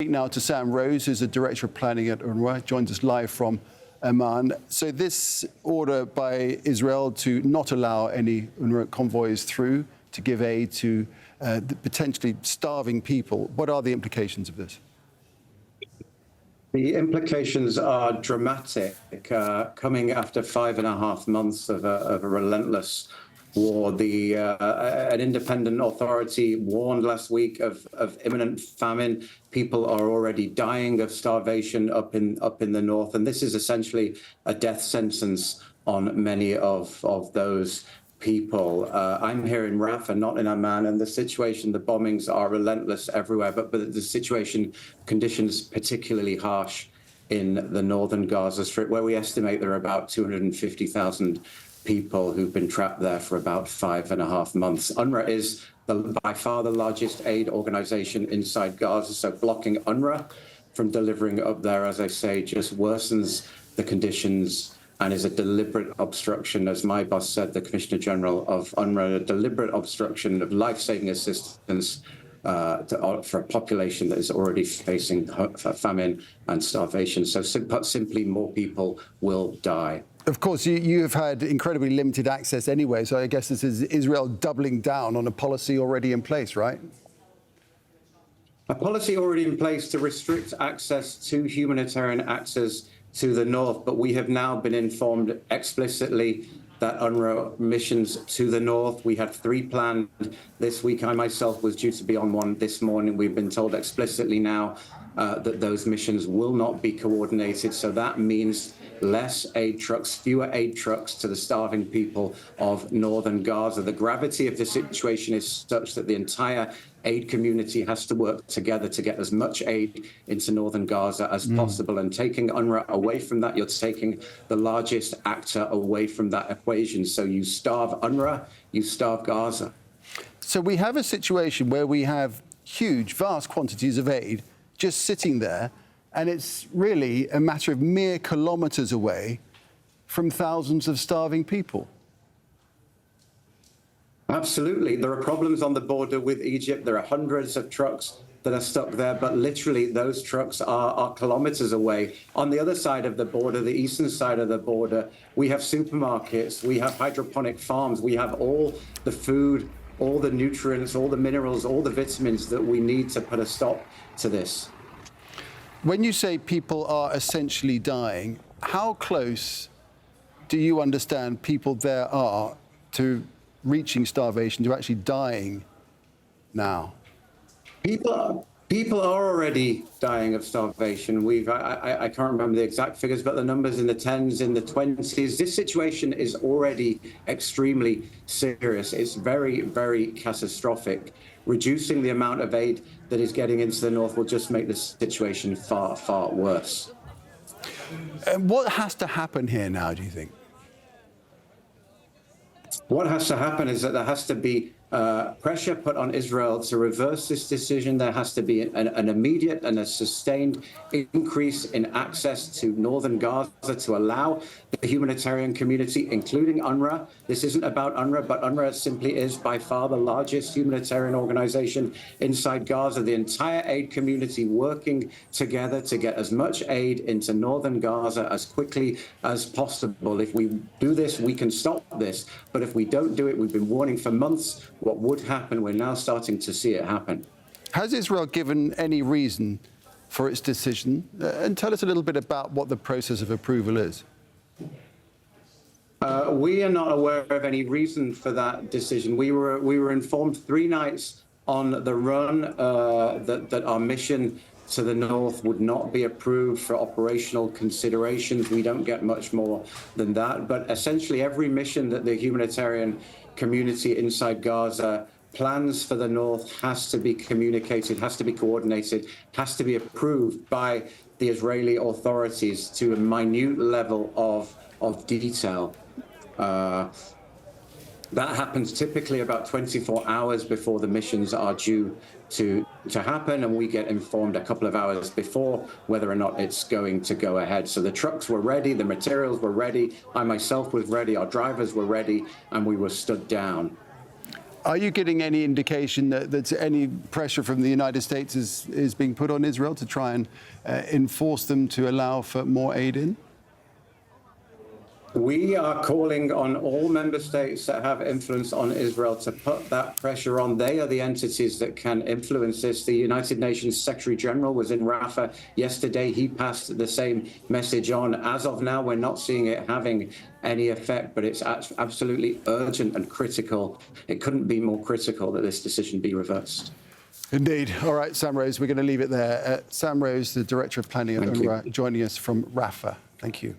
Now to Sam Rose, who's the Director of Planning at UNRWA, joins us live from Amman. So this order by Israel to not allow any UNRWA convoys through to give aid to the potentially starving people, what are the implications of this? The implications are dramatic, coming after 5.5 months of a relentless war. An independent authority warned last week of imminent famine. People are already dying of starvation up in the north, and this is essentially a death sentence on many of those people. I'm here in Rafah, not in Amman, and the situation, the bombings are relentless everywhere, but the situation, conditions particularly harsh in the northern Gaza Strip, where we estimate there are about 250,000 people who've been trapped there for about 5.5 months. UNRWA is by far the largest aid organization inside Gaza, so blocking UNRWA from delivering up there, as I say, just worsens the conditions and is a deliberate obstruction, as my boss said, the Commissioner General of UNRWA, a deliberate obstruction of life-saving assistance for a population that is already facing famine and starvation. So simply more people will die. Of course, you have had incredibly limited access anyway, so I guess this is Israel doubling down on a policy already in place, right? A policy already in place to restrict access to humanitarian access to the north, but we have now been informed explicitly that UNRWA missions to the north, we had 3 planned this week. I myself was due to be on one this morning. We've been told explicitly now that those missions will not be coordinated. So that means less aid trucks, fewer aid trucks to the starving people of northern Gaza. The gravity of the situation is such that the entire aid community has to work together to get as much aid into northern Gaza as possible. And taking UNRWA away from that, you're taking the largest actor away from that equation. So you starve UNRWA, you starve Gaza. So we have a situation where we have huge, vast quantities of aid just sitting there, and it's really a matter of mere kilometers away from thousands of starving people. Absolutely. There are problems on the border with Egypt. There are hundreds of trucks that are stuck there, but literally those trucks are kilometers away. On the other side of the border, the eastern side of the border, we have supermarkets, we have hydroponic farms, we have all the food, all the nutrients, all the minerals, all the vitamins that we need to put a stop to this. When you say people are essentially dying, how close do you understand people there are to reaching starvation, to actually dying now? People are already dying of starvation. I can't remember the exact figures, but the numbers in the 10s, in the 20s. This situation is already extremely serious. It's very, very catastrophic. Reducing the amount of aid that is getting into the north will just make the situation far, far worse. What has to happen here now, do you think? What has to happen is that there has to be pressure put on Israel to reverse this decision. There has to be an immediate and a sustained increase in access to northern Gaza to allow the humanitarian community, including UNRWA. This isn't about UNRWA, but UNRWA simply is by far the largest humanitarian organization inside Gaza. The entire aid community working together to get as much aid into northern Gaza as quickly as possible. If we do this, we can stop this. But if we don't do it, we've been warning for months what would happen. We're now starting to see it happen. Has Israel given any reason for its decision? And tell us a little bit about what the process of approval is. We are not aware of any reason for that decision. We were informed 3 nights on the run that our mission to the north would not be approved for operational considerations. We don't get much more than that. But essentially every mission that the humanitarian community inside Gaza plans for the north has to be communicated, has to be coordinated, has to be approved by the Israeli authorities to a minute level of detail. That happens typically about 24 hours before the missions are due to happen, and we get informed a couple of hours before whether or not it's going to go ahead. So the trucks were ready, the materials were ready, I myself was ready, our drivers were ready, and we were stood down. Are you getting any indication that any pressure from the United States is being put on Israel to try and enforce them to allow for more aid in? We are calling on all member states that have influence on Israel to put that pressure on. They are the entities that can influence this. The United Nations Secretary General was in Rafah yesterday. He passed the same message on. As of now, we're not seeing it having any effect, but it's absolutely urgent and critical. It couldn't be more critical that this decision be reversed. Indeed. All right, Sam Rose, we're going to leave it there. Sam Rose, the Director of Planning at UNRWA, joining us from Rafah. Thank you.